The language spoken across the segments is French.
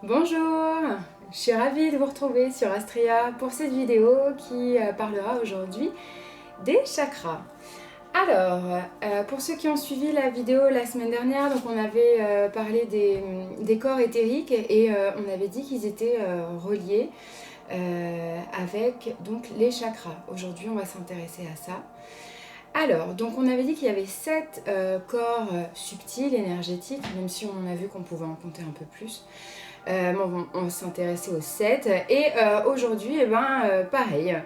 Bonjour, je suis ravie de vous retrouver sur Astrea pour cette vidéo qui parlera aujourd'hui des chakras. Alors, pour ceux qui ont suivi la vidéo la semaine dernière, donc on avait parlé des corps éthériques et on avait dit qu'ils étaient reliés avec donc les chakras. Aujourd'hui, on va s'intéresser à ça. Alors, donc on avait dit qu'il y avait 7 corps subtils, énergétiques, même si on a vu qu'on pouvait en compter un peu plus. Bon, on va s'intéresser aux 7 et aujourd'hui, pareil,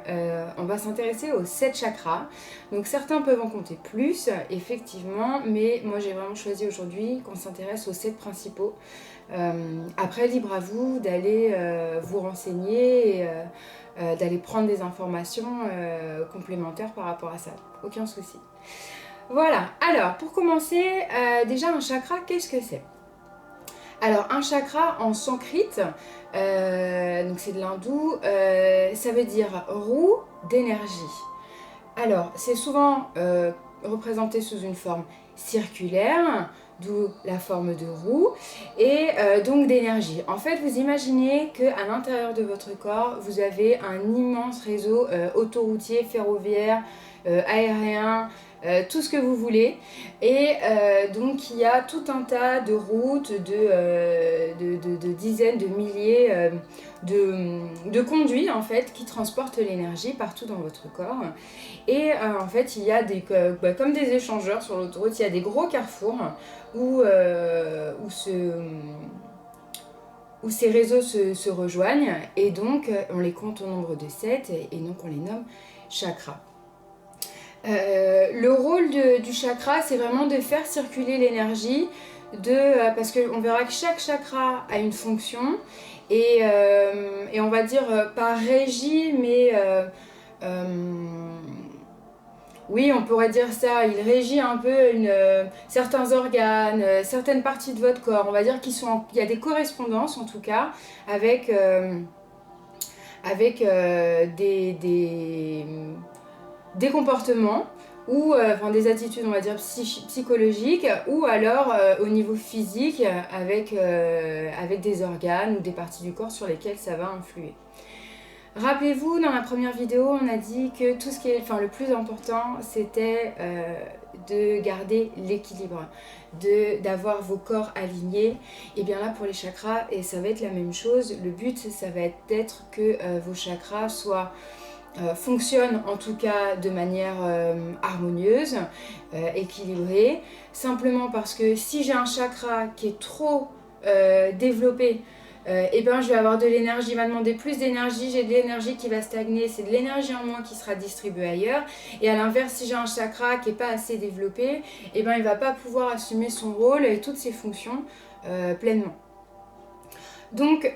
on va s'intéresser aux 7 chakras. Donc certains peuvent en compter plus, effectivement, mais moi j'ai vraiment choisi aujourd'hui qu'on s'intéresse aux 7 principaux. Après, libre à vous d'aller vous renseigner et d'aller prendre des informations complémentaires par rapport à ça. Aucun souci. Voilà, alors pour commencer, déjà un chakra, qu'est-ce que c'est ? Alors un chakra en sanskrit, donc c'est de l'hindou, ça veut dire roue d'énergie. Alors c'est souvent représenté sous une forme circulaire, d'où la forme de roue, et donc d'énergie. En fait, vous imaginez qu'à l'intérieur de votre corps, vous avez un immense réseau autoroutier, ferroviaire, aérien, tout ce que vous voulez. Et donc il y a tout un tas de routes, de dizaines, de milliers de conduits en fait qui transportent l'énergie partout dans votre corps. Et en fait il y a comme des échangeurs sur l'autoroute, il y a des gros carrefours où ces réseaux se rejoignent et donc on les compte au nombre de 7 et donc on les nomme chakras. Le rôle du chakra, c'est vraiment de faire circuler l'énergie, parce qu'on verra que chaque chakra a une fonction et on va dire pas régie, mais oui, on pourrait dire ça, il régit un peu certains organes, certaines parties de votre corps. On va dire qu'il y a des correspondances en tout cas avec des comportements ou des attitudes, on va dire, psychologiques, ou alors au niveau physique avec des organes ou des parties du corps sur lesquelles ça va influer. Rappelez-vous, dans la première vidéo, on a dit que tout ce qui est, le plus important, c'était de garder l'équilibre, d'avoir vos corps alignés. Et bien là, pour les chakras, et ça va être la même chose, le but, ça va être d'être que vos chakras fonctionnent en tout cas de manière harmonieuse, équilibrée, simplement parce que si j'ai un chakra qui est trop développé, je vais avoir de l'énergie, il va demander plus d'énergie, j'ai de l'énergie qui va stagner, c'est de l'énergie en moins qui sera distribuée ailleurs. Et à l'inverse, si j'ai un chakra qui n'est pas assez développé, il ne va pas pouvoir assumer son rôle et toutes ses fonctions pleinement. Donc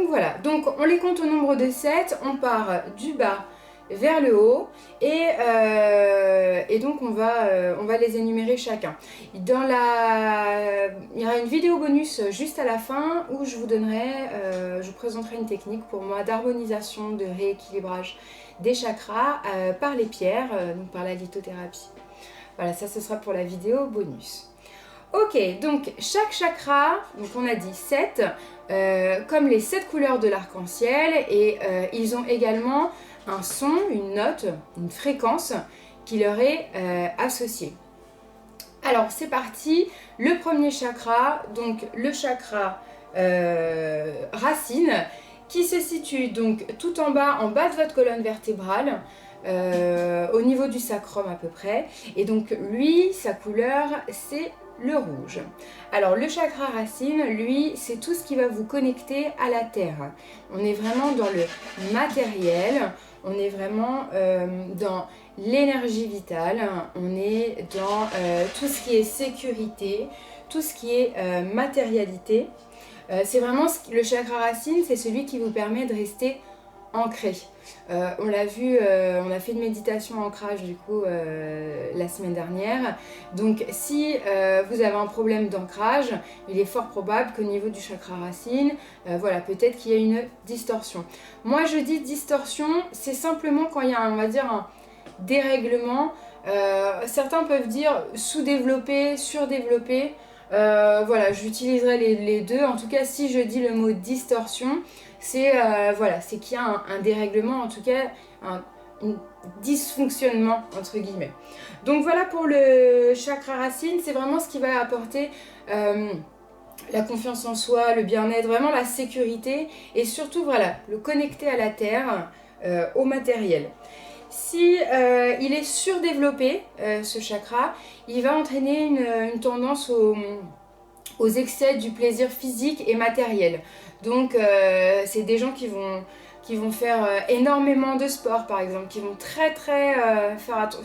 voilà, donc on les compte au nombre de 7, on part du bas vers le haut et donc on va les énumérer chacun. Il y aura une vidéo bonus juste à la fin où je vous présenterai une technique pour moi d'harmonisation, de rééquilibrage des chakras par les pierres, donc par la lithothérapie. Voilà, ça ce sera pour la vidéo bonus. Ok, donc chaque chakra, donc on a dit 7, comme les 7 couleurs de l'arc-en-ciel, et ils ont également un son, une note, une fréquence qui leur est associée. Alors c'est parti, le premier chakra, donc le chakra racine, qui se situe donc tout en bas de votre colonne vertébrale, au niveau du sacrum à peu près, et donc lui, sa couleur, c'est le rouge. Alors le chakra racine, lui, c'est tout ce qui va vous connecter à la terre. On est vraiment dans le matériel, on est vraiment dans l'énergie vitale, on est dans tout ce qui est sécurité, tout ce qui est matérialité. C'est vraiment le chakra racine, c'est celui qui vous permet de rester ancré. On l'a vu, on a fait une méditation ancrage du coup la semaine dernière. Donc si vous avez un problème d'ancrage, il est fort probable qu'au niveau du chakra racine, peut-être qu'il y a une distorsion. Moi je dis distorsion, c'est simplement quand il y a on va dire un dérèglement. Certains peuvent dire sous-développé, surdéveloppé. Voilà, j'utiliserai les deux. En tout cas, si je dis le mot distorsion, c'est voilà, c'est qu'il y a un dérèglement, en tout cas un dysfonctionnement entre guillemets. Donc voilà pour le chakra racine, c'est vraiment ce qui va apporter la confiance en soi, le bien-être, vraiment la sécurité et surtout voilà, le connecter à la terre, au matériel. Si il est surdéveloppé, ce chakra, il va entraîner une tendance aux excès du plaisir physique et matériel. Donc c'est des gens qui vont faire énormément de sport par exemple, qui vont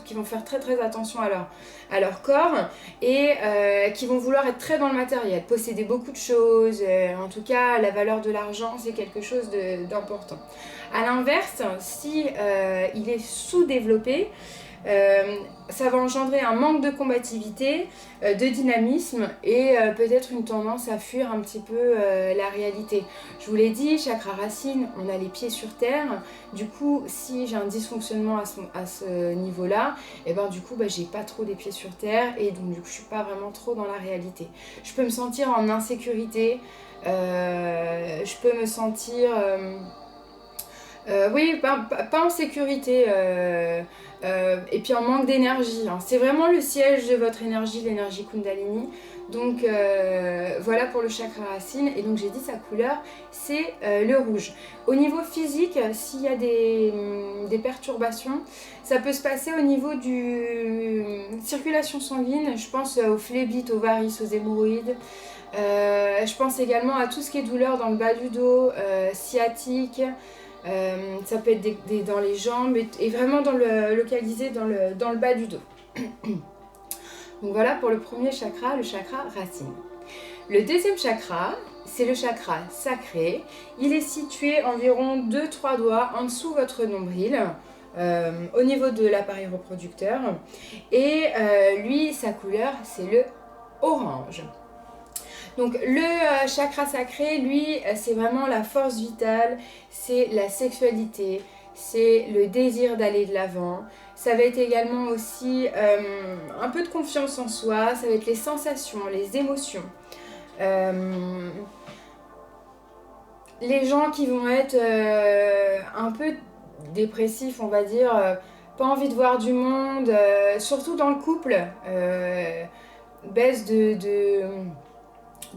qui vont faire très attention à leur corps et qui vont vouloir être très dans le matériel, posséder beaucoup de choses, en tout cas la valeur de l'argent c'est quelque chose d'important. A l'inverse, si il est sous-développé, ça va engendrer un manque de combativité, de dynamisme et peut-être une tendance à fuir un petit peu la réalité. Je vous l'ai dit, chakra racine, on a les pieds sur terre. Du coup, si j'ai un dysfonctionnement à ce niveau-là, et ben du coup, j'ai pas trop des pieds sur terre et donc du coup, je suis pas vraiment trop dans la réalité. Je peux me sentir en insécurité, je peux me sentir... oui, pas en sécurité et puis en manque d'énergie. Hein. C'est vraiment le siège de votre énergie, l'énergie Kundalini. Donc voilà pour le chakra racine. Et donc j'ai dit sa couleur, c'est le rouge. Au niveau physique, s'il y a des perturbations, ça peut se passer au niveau du circulation sanguine. Je pense aux phlébites, aux varices, aux hémorroïdes. Je pense également à tout ce qui est douleur dans le bas du dos, sciatique. Ça peut être dans les jambes et vraiment localisé dans le bas du dos. Donc voilà pour le premier chakra, le chakra racine. Le deuxième chakra, c'est le chakra sacré. Il est situé environ 2-3 doigts en dessous de votre nombril, au niveau de l'appareil reproducteur. Et lui, sa couleur, c'est le orange. Donc le chakra sacré, lui, c'est vraiment la force vitale, c'est la sexualité, c'est le désir d'aller de l'avant. Ça va être également aussi un peu de confiance en soi, ça va être les sensations, les émotions. Les gens qui vont être un peu dépressifs, on va dire, pas envie de voir du monde, surtout dans le couple, baisse de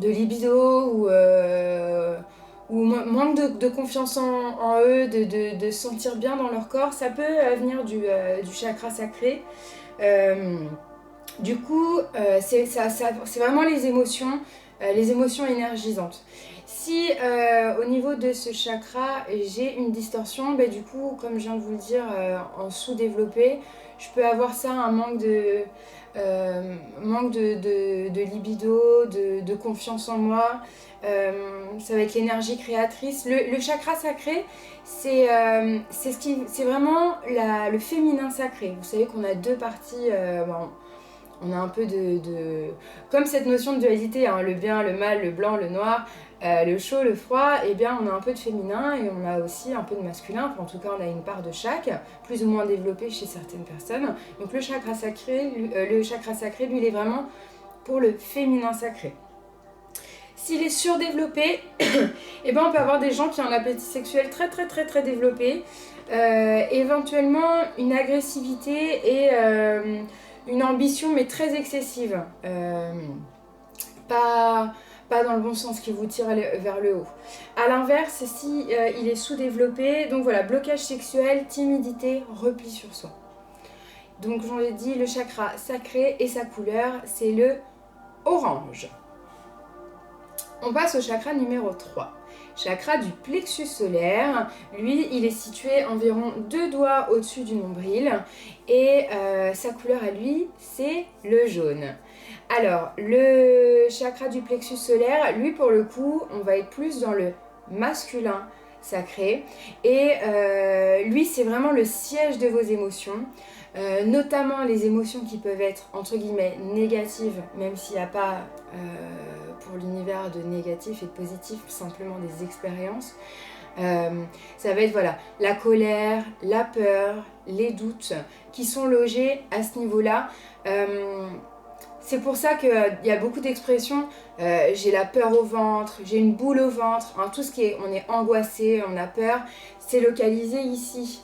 libido ou manque de confiance en eux, de se sentir bien dans leur corps, ça peut venir du chakra sacré. Du coup, c'est vraiment les émotions énergisantes. Si au niveau de ce chakra, j'ai une distorsion, du coup, comme je viens de vous le dire, en sous-développé, je peux avoir ça, un manque de libido, de confiance en moi. Ça va être l'énergie créatrice. Le chakra sacré, c'est vraiment le féminin sacré. Vous savez qu'on a deux parties. On a un peu comme cette notion de dualité, hein, le bien, le mal, le blanc, le noir, le chaud, le froid, et bien on a un peu de féminin et on a aussi un peu de masculin. Enfin, en tout cas, on a une part de chaque, plus ou moins développée chez certaines personnes. Donc le chakra sacré, lui, il est vraiment pour le féminin sacré. S'il est surdéveloppé, et ben on peut avoir des gens qui ont un appétit sexuel très développé, éventuellement une agressivité et une ambition mais très excessive, pas dans le bon sens qui vous tire vers le haut. A l'inverse, si il est sous-développé, donc voilà, blocage sexuel, timidité, repli sur soi. Donc j'en ai dit, le chakra sacré et sa couleur, c'est le orange. On passe au chakra numéro 3. Chakra du plexus solaire, lui, il est situé environ 2 doigts au-dessus du nombril et sa couleur à lui, c'est le jaune. Alors, le chakra du plexus solaire, lui, pour le coup, on va être plus dans le masculin sacré et lui, c'est vraiment le siège de vos émotions. Notamment les émotions qui peuvent être entre guillemets négatives, même s'il n'y a pas pour l'univers de négatif et de positif, simplement des expériences. Ça va être voilà, la colère, la peur, les doutes qui sont logés à ce niveau-là. C'est pour ça qu'il y a beaucoup d'expressions, j'ai la peur au ventre, j'ai une boule au ventre, hein, tout ce qui est, on est angoissé, on a peur, c'est localisé ici.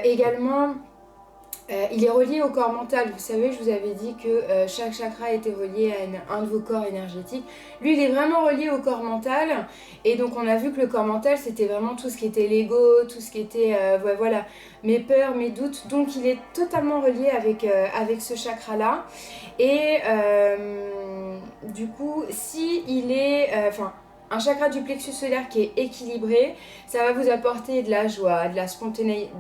Également, il est relié au corps mental. Vous savez, je vous avais dit que chaque chakra était relié à un de vos corps énergétiques. Lui, il est vraiment relié au corps mental. Et donc, on a vu que le corps mental, c'était vraiment tout ce qui était l'ego, tout ce qui était, voilà, mes peurs, mes doutes. Donc, il est totalement relié avec ce chakra-là. Et du coup, si il est... un chakra du plexus solaire qui est équilibré, ça va vous apporter de la joie, de la spontanéité,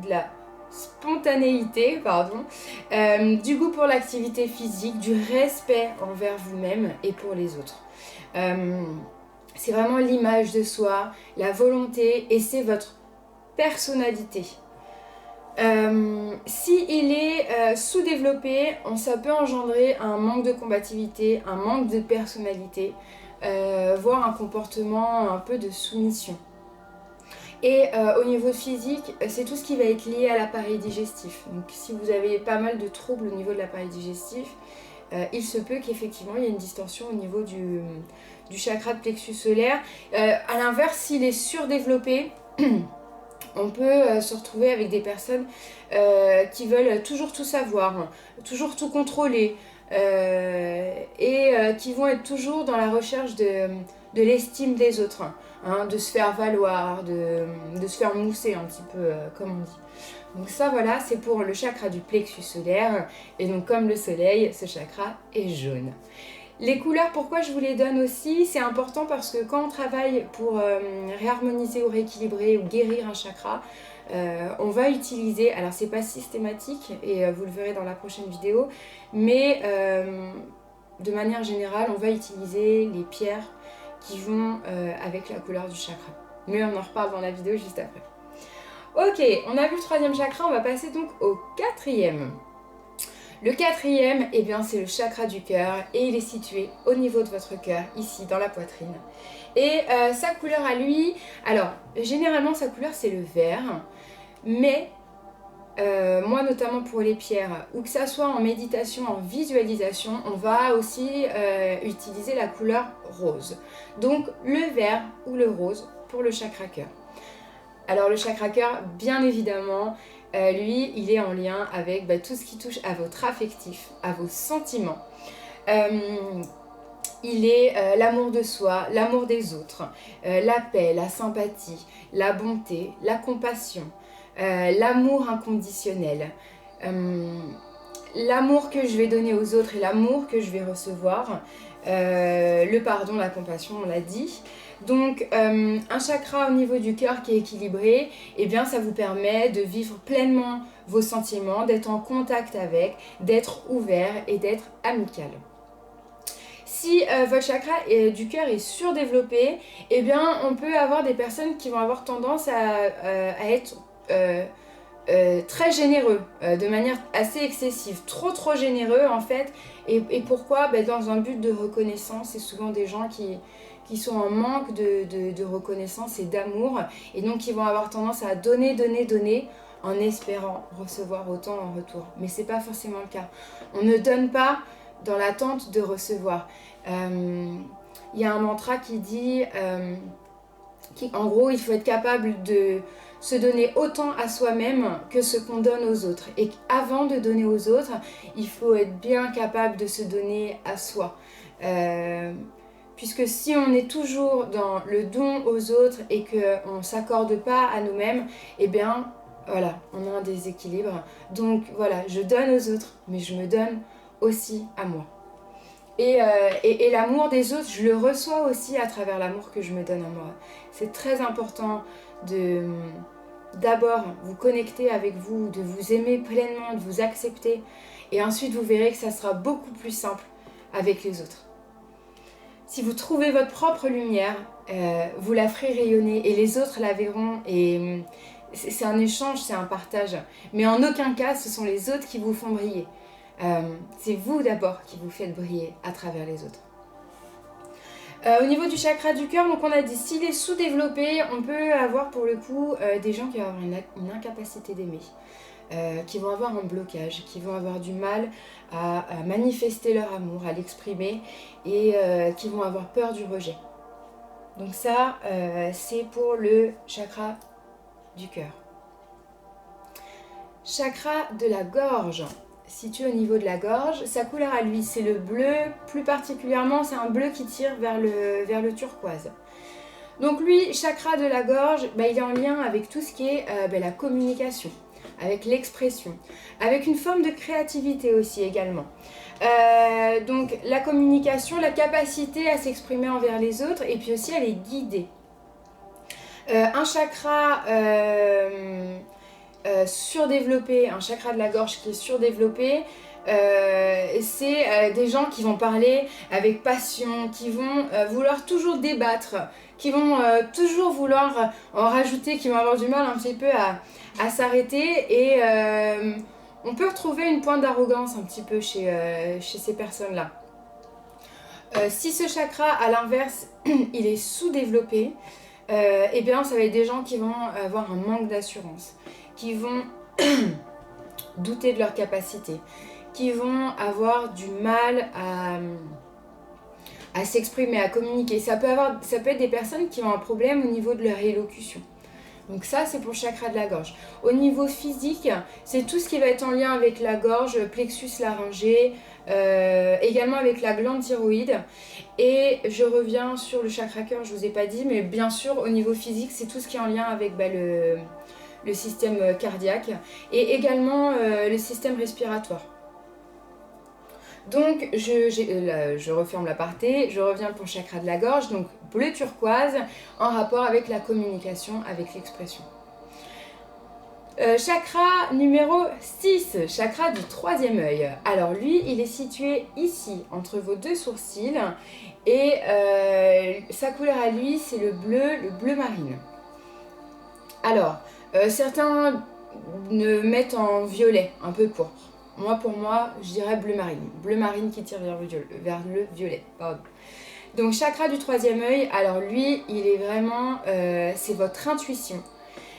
du goût pour l'activité physique, du respect envers vous-même et pour les autres. C'est vraiment l'image de soi, la volonté et c'est votre personnalité. Si il est sous-développé, ça peut engendrer un manque de combativité, un manque de personnalité, voire un comportement un peu de soumission. Et au niveau physique, c'est tout ce qui va être lié à l'appareil digestif. Donc si vous avez pas mal de troubles au niveau de l'appareil digestif, il se peut qu'effectivement il y ait une distorsion au niveau du chakra de plexus solaire. À l'inverse, s'il est surdéveloppé, on peut se retrouver avec des personnes qui veulent toujours tout savoir, toujours tout contrôler, et qui vont être toujours dans la recherche de l'estime des autres, hein, de se faire valoir, de se faire mousser un petit peu, comme on dit. Donc ça, voilà, c'est pour le chakra du plexus solaire. Et donc comme le soleil, ce chakra est jaune. Les couleurs, pourquoi je vous les donne aussi? C'est important parce que quand on travaille pour réharmoniser ou rééquilibrer ou guérir un chakra, on va utiliser, alors c'est pas systématique et vous le verrez dans la prochaine vidéo, mais de manière générale, on va utiliser les pierres qui vont avec la couleur du chakra. Mais on en reparle dans la vidéo juste après. Ok, on a vu le troisième chakra, on va passer donc au quatrième. Le quatrième, eh bien, c'est le chakra du cœur et il est situé au niveau de votre cœur, ici dans la poitrine. Et sa couleur à lui, alors généralement sa couleur c'est le vert, mais moi notamment pour les pierres, ou que ça soit en méditation, en visualisation, on va aussi utiliser la couleur rose. Donc le vert ou le rose pour le chakra cœur. Alors le chakra cœur, bien évidemment, lui, il est en lien avec tout ce qui touche à votre affectif, à vos sentiments. Il est l'amour de soi, l'amour des autres, la paix, la sympathie, la bonté, la compassion, l'amour inconditionnel, l'amour que je vais donner aux autres et l'amour que je vais recevoir, le pardon, la compassion, on l'a dit. Donc un chakra au niveau du cœur qui est équilibré, eh bien ça vous permet de vivre pleinement vos sentiments, d'être en contact avec, d'être ouvert et d'être amical. Si votre chakra du cœur est surdéveloppé, eh bien on peut avoir des personnes qui vont avoir tendance à être très généreux, de manière assez excessive, trop généreux en fait. Et pourquoi? Dans un but de reconnaissance, c'est souvent des gens qui sont en manque de reconnaissance et d'amour, et donc ils vont avoir tendance à donner en espérant recevoir autant en retour. Mais c'est pas forcément le cas. On ne donne pas dans l'attente de recevoir. Y a un mantra qui dit en gros il faut être capable de se donner autant à soi-même que ce qu'on donne aux autres. Et avant de donner aux autres, il faut être bien capable de se donner à soi. Puisque si on est toujours dans le don aux autres et qu'on ne s'accorde pas à nous-mêmes, eh bien, voilà, on a un déséquilibre. Donc voilà, je donne aux autres, mais je me donne aussi à moi. Et l'amour des autres, je le reçois aussi à travers l'amour que je me donne à moi. C'est très important de d'abord vous connecter avec vous, de vous aimer pleinement, de vous accepter. Et ensuite, vous verrez que ça sera beaucoup plus simple avec les autres. Si vous trouvez votre propre lumière, vous la ferez rayonner et les autres la verront. Et c'est un échange, c'est un partage. Mais en aucun cas, ce sont les autres qui vous font briller. C'est vous d'abord qui vous faites briller à travers les autres. Au niveau du chakra du cœur, donc on a dit s'il est sous-développé, on peut avoir pour le coup des gens qui vont avoir une incapacité d'aimer, qui vont avoir un blocage, qui vont avoir du mal à manifester leur amour, à l'exprimer et qui vont avoir peur du rejet. Donc ça, c'est pour le chakra du cœur. Chakra de la gorge, situé au niveau de la gorge, sa couleur à lui c'est le bleu, plus particulièrement c'est un bleu qui tire vers le turquoise. Donc lui, chakra de la gorge, il est en lien avec tout ce qui est la communication, avec l'expression, avec une forme de créativité aussi également. Donc la communication, la capacité à s'exprimer envers les autres et puis aussi à les guider. Un chakra surdéveloppé, un chakra de la gorge qui est surdéveloppé, c'est des gens qui vont parler avec passion, qui vont vouloir toujours débattre, qui vont toujours vouloir en rajouter, qui vont avoir du mal un petit peu à s'arrêter et on peut retrouver une pointe d'arrogance un petit peu chez ces personnes-là. Si ce chakra, à l'inverse, il est sous-développé, eh bien ça va être des gens qui vont avoir un manque d'assurance, qui vont douter de leur capacité, qui vont avoir du mal à s'exprimer, à communiquer. Ça peut être des personnes qui ont un problème au niveau de leur élocution. Donc ça, c'est pour le chakra de la gorge. Au niveau physique, c'est tout ce qui va être en lien avec la gorge, plexus laryngé, également avec la glande thyroïde. Et je reviens sur le chakra cœur, je ne vous ai pas dit, mais bien sûr, au niveau physique, c'est tout ce qui est en lien avec le système cardiaque et également le système respiratoire. Donc, je referme l'aparté, je reviens pour le chakra de la gorge, donc bleu turquoise, en rapport avec la communication, avec l'expression. Chakra numéro 6, chakra du troisième œil. Alors lui, il est situé ici, entre vos deux sourcils, et sa couleur à lui, c'est le bleu marine. Alors, certains le mettent en violet, un peu pourpre. Moi, pour moi, je dirais bleu marine. Bleu marine qui tire vers le violet. Pardon. Donc, chakra du troisième œil, alors lui, il est vraiment... c'est votre intuition.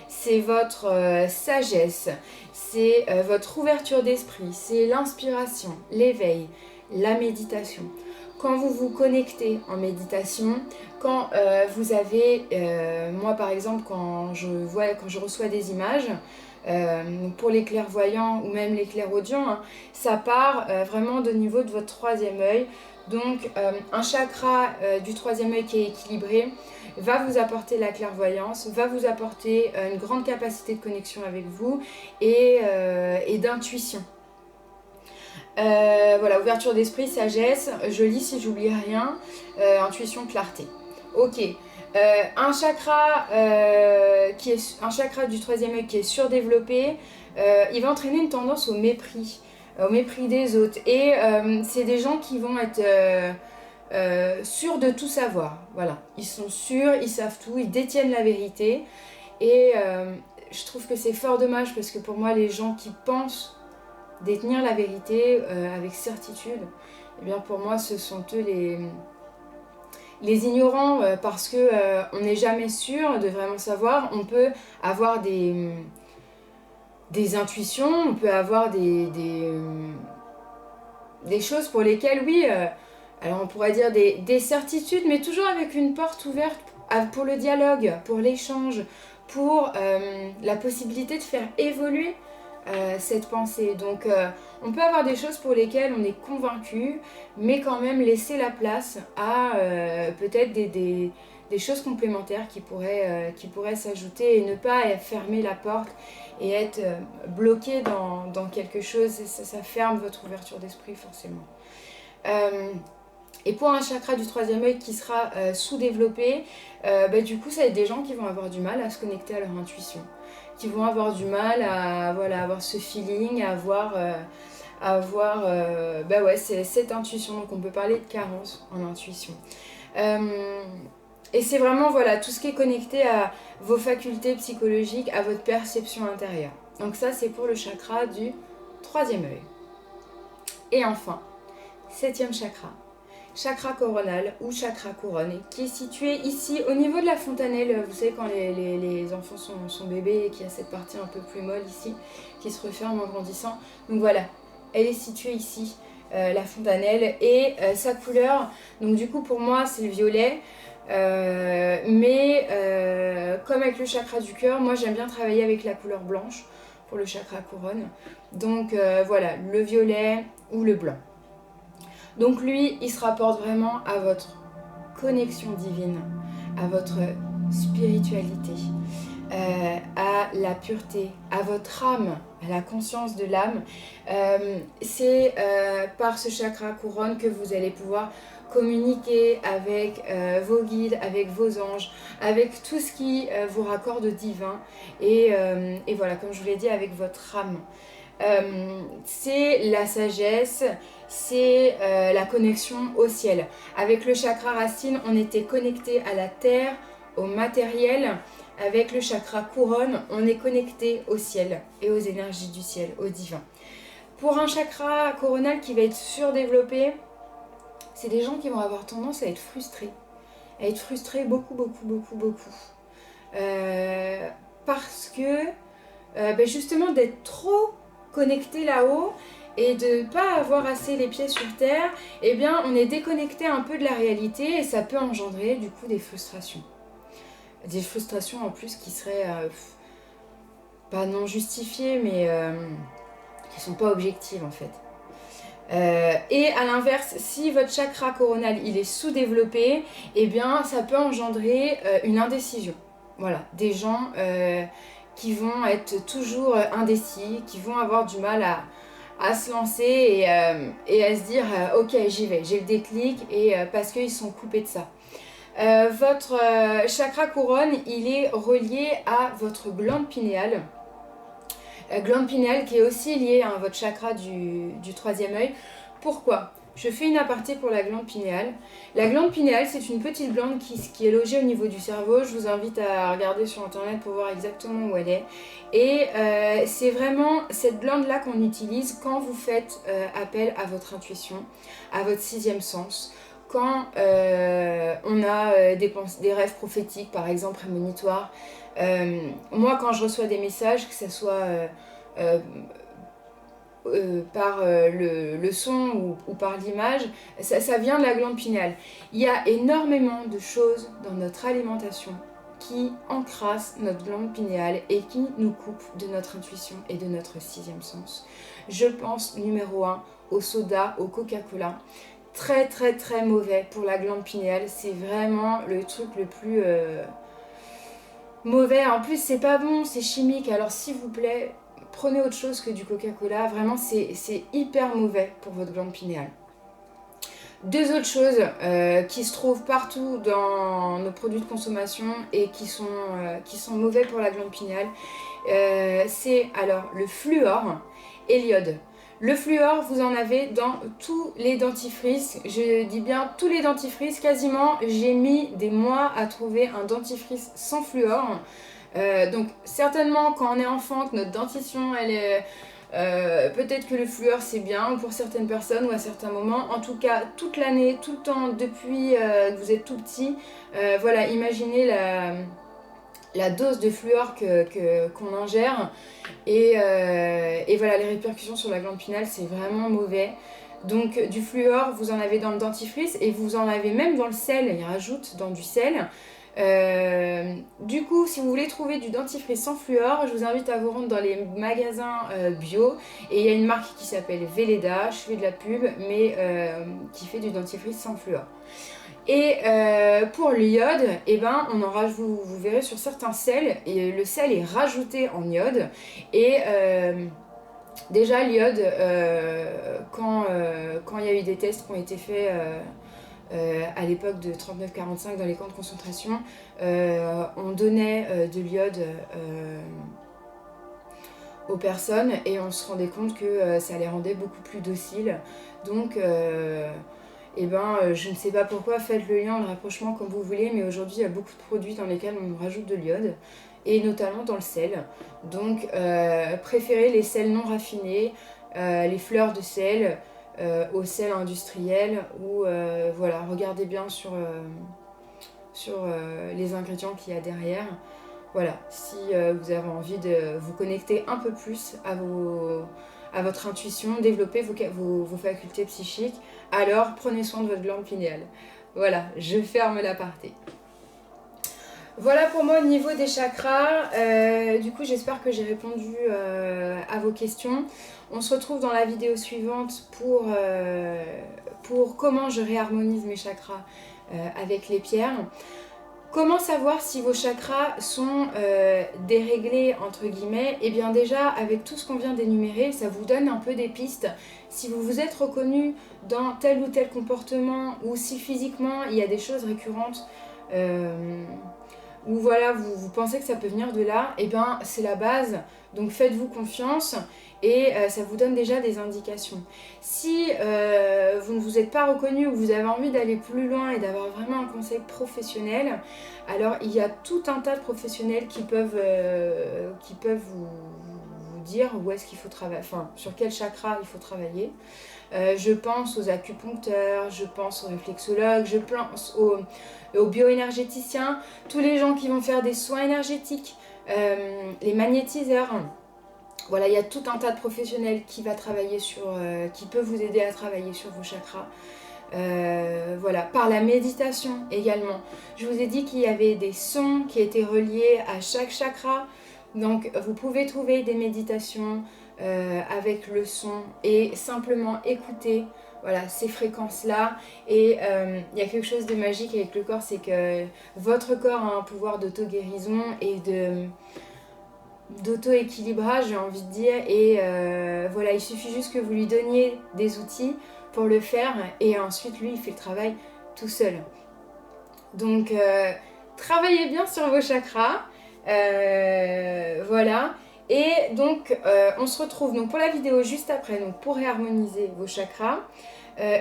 C'est votre sagesse. C'est votre ouverture d'esprit. C'est l'inspiration, l'éveil, la méditation. Quand vous vous connectez en méditation, quand vous avez... moi, par exemple, quand je reçois des images... pour les clairvoyants ou même les clairaudients, hein, ça part vraiment de niveau de votre troisième œil. Donc un chakra du troisième œil qui est équilibré va vous apporter la clairvoyance, va vous apporter une grande capacité de connexion avec vous et d'intuition. Voilà, ouverture d'esprit, sagesse, je lis si j'oublie rien, intuition, clarté. Ok. Un chakra du troisième œil qui est surdéveloppé, il va entraîner une tendance au mépris des autres. Et c'est des gens qui vont être sûrs de tout savoir. Voilà, ils sont sûrs, ils savent tout, ils détiennent la vérité. Et je trouve que c'est fort dommage parce que pour moi, les gens qui pensent détenir la vérité avec certitude, eh bien pour moi, ce sont eux les ignorants parce que on n'est jamais sûr de vraiment savoir. On peut avoir des intuitions, on peut avoir des choses pour lesquelles, oui, alors on pourrait dire des certitudes, mais toujours avec une porte ouverte pour le dialogue, pour l'échange, pour la possibilité de faire évoluer cette pensée. Donc on peut avoir des choses pour lesquelles on est convaincu, mais quand même laisser la place à peut-être des choses complémentaires qui pourraient s'ajouter et ne pas fermer la porte et être bloqué dans quelque chose. Ça ferme votre ouverture d'esprit forcément. Et pour un chakra du troisième œil qui sera sous-développé, du coup ça va être des gens qui vont avoir du mal à se connecter à leur intuition, qui vont avoir du mal à avoir ce feeling, à avoir c'est cette intuition. Donc on peut parler de carence en intuition. Et c'est vraiment tout ce qui est connecté à vos facultés psychologiques, à votre perception intérieure. Donc ça c'est pour le chakra du troisième œil. Et enfin, septième chakra, chakra coronal ou chakra couronne, qui est situé ici au niveau de la fontanelle. Vous savez quand les enfants sont bébés et qu'il y a cette partie un peu plus molle ici qui se referme en grandissant. Donc voilà, elle est située ici, la fontanelle, et sa couleur, donc du coup pour moi c'est le violet. Comme avec le chakra du cœur, moi j'aime bien travailler avec la couleur blanche pour le chakra couronne. Donc voilà, le violet ou le blanc. Donc lui, il se rapporte vraiment à votre connexion divine, à votre spiritualité, à la pureté, à votre âme, à la conscience de l'âme. C'est par ce chakra couronne que vous allez pouvoir communiquer avec vos guides, avec vos anges, avec tout ce qui vous raccorde au divin. Et voilà, comme je vous l'ai dit, avec votre âme. C'est la sagesse, c'est la connexion au ciel. Avec le chakra racine, on était connecté à la terre, au matériel. Avec le chakra couronne, on est connecté au ciel et aux énergies du ciel, au divin. Pour un chakra coronal qui va être surdéveloppé, c'est des gens qui vont avoir tendance à être frustrés. À être frustrés beaucoup. Parce que justement d'être trop connecté là-haut et de ne pas avoir assez les pieds sur terre, eh bien on est déconnecté un peu de la réalité et ça peut engendrer du coup des frustrations. Des frustrations en plus qui seraient pas non justifiées mais qui sont pas objectives en fait. Et à l'inverse, si votre chakra coronal il est sous-développé, eh bien ça peut engendrer une indécision. Voilà, des gens qui vont être toujours indécis, qui vont avoir du mal à se lancer et à se dire ok j'y vais, j'ai le déclic et parce qu'ils sont coupés de ça. Votre chakra couronne il est relié à votre glande pinéale. Glande pinéale qui est aussi liée à votre chakra du troisième œil. Pourquoi ? Je fais une aparté pour la glande pinéale. La glande pinéale, c'est une petite glande qui est logée au niveau du cerveau. Je vous invite à regarder sur internet pour voir exactement où elle est. Et c'est vraiment cette glande-là qu'on utilise quand vous faites appel à votre intuition, à votre sixième sens. Quand on a des rêves prophétiques, par exemple prémonitoires. Moi, quand je reçois des messages, que ce soit par le son ou par l'image, ça vient de la glande pinéale. Il y a énormément de choses dans notre alimentation qui encrassent notre glande pinéale et qui nous coupent de notre intuition et de notre sixième sens. Je pense numéro 1 au soda, au Coca-Cola. Très mauvais pour la glande pinéale. C'est vraiment le truc le plus mauvais. En plus, c'est pas bon, c'est chimique. Alors s'il vous plaît, prenez autre chose que du Coca-Cola. Vraiment, c'est hyper mauvais pour votre glande pinéale. Deux autres choses qui se trouvent partout dans nos produits de consommation et qui sont mauvais pour la glande pinéale, c'est alors le fluor et l'iode. Le fluor, vous en avez dans tous les dentifrices. Je dis bien tous les dentifrices. Quasiment, j'ai mis des mois à trouver un dentifrice sans fluor. Donc certainement quand on est enfant, que notre dentition elle est peut-être que le fluor c'est bien pour certaines personnes ou à certains moments. En tout cas toute l'année, tout le temps depuis que vous êtes tout petit, voilà, imaginez la dose de fluor qu'on ingère et voilà, les répercussions sur la glande pinéale c'est vraiment mauvais. Donc du fluor vous en avez dans le dentifrice et vous en avez même dans le sel, ils rajoutent dans du sel. Du coup, si vous voulez trouver du dentifrice sans fluor, je vous invite à vous rendre dans les magasins bio. Et il y a une marque qui s'appelle Velleda, je fais de la pub, mais qui fait du dentifrice sans fluor. Et pour l'iode, eh ben, vous verrez sur certains sels, et le sel est rajouté en iode. Et déjà l'iode, quand il y a eu des tests qui ont été faits à l'époque de 39-45 dans les camps de concentration, on donnait de l'iode aux personnes et on se rendait compte que ça les rendait beaucoup plus dociles. Donc je ne sais pas pourquoi, faites le lien, le rapprochement comme vous voulez, mais aujourd'hui il y a beaucoup de produits dans lesquels on rajoute de l'iode et notamment dans le sel. Donc préférez les sels non raffinés, les fleurs de sel, au sel industriel ou voilà, regardez bien sur les ingrédients qu'il y a derrière. Voilà, si vous avez envie de vous connecter un peu plus à votre intuition, développer vos facultés psychiques, alors prenez soin de votre glande pinéale. Voilà, je ferme l'aparté. Voilà pour moi au niveau des chakras. Du coup, j'espère que j'ai répondu à vos questions. On se retrouve dans la vidéo suivante pour comment je réharmonise mes chakras avec les pierres. Comment savoir si vos chakras sont déréglés entre guillemets? Eh bien déjà, avec tout ce qu'on vient d'énumérer, ça vous donne un peu des pistes. Si vous vous êtes reconnu dans tel ou tel comportement, ou si physiquement il y a des choses récurrentes, ou voilà, vous pensez que ça peut venir de là, eh bien c'est la base, donc faites-vous confiance et ça vous donne déjà des indications. Si vous ne vous êtes pas reconnu ou vous avez envie d'aller plus loin et d'avoir vraiment un conseil professionnel, alors il y a tout un tas de professionnels qui peuvent vous dire où est-ce qu'il faut travailler, enfin sur quel chakra il faut travailler. Je pense aux acupuncteurs, je pense aux réflexologues, je pense aux bioénergéticiens, tous les gens qui vont faire des soins énergétiques, les magnétiseurs. Voilà, il y a tout un tas de professionnels qui peut vous aider à travailler sur vos chakras. Voilà, par la méditation également. Je vous ai dit qu'il y avait des sons qui étaient reliés à chaque chakra. Donc vous pouvez trouver des méditations avec le son et simplement écouter voilà, ces fréquences-là. Et il y a quelque chose de magique avec le corps, c'est que votre corps a un pouvoir d'auto-guérison et d'auto-équilibrage, j'ai envie de dire. Et voilà, il suffit juste que vous lui donniez des outils pour le faire et ensuite lui, il fait le travail tout seul. Donc, travaillez bien sur vos chakras. Voilà. Et donc, on se retrouve donc pour la vidéo juste après, donc pour réharmoniser vos chakras.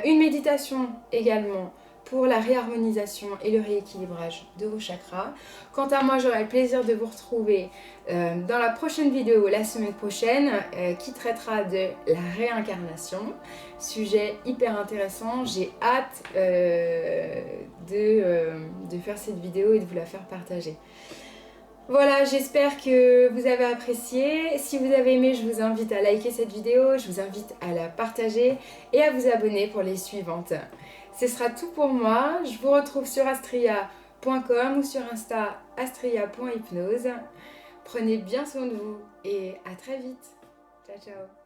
Une méditation également pour la réharmonisation et le rééquilibrage de vos chakras. Quant à moi, j'aurai le plaisir de vous retrouver dans la prochaine vidéo la semaine prochaine qui traitera de la réincarnation. Sujet hyper intéressant. J'ai hâte de faire cette vidéo et de vous la faire partager. Voilà, j'espère que vous avez apprécié. Si vous avez aimé, je vous invite à liker cette vidéo, je vous invite à la partager et à vous abonner pour les suivantes. Ce sera tout pour moi. Je vous retrouve sur astria.com ou sur Insta astria.hypnose. Prenez bien soin de vous et à très vite. Ciao, ciao.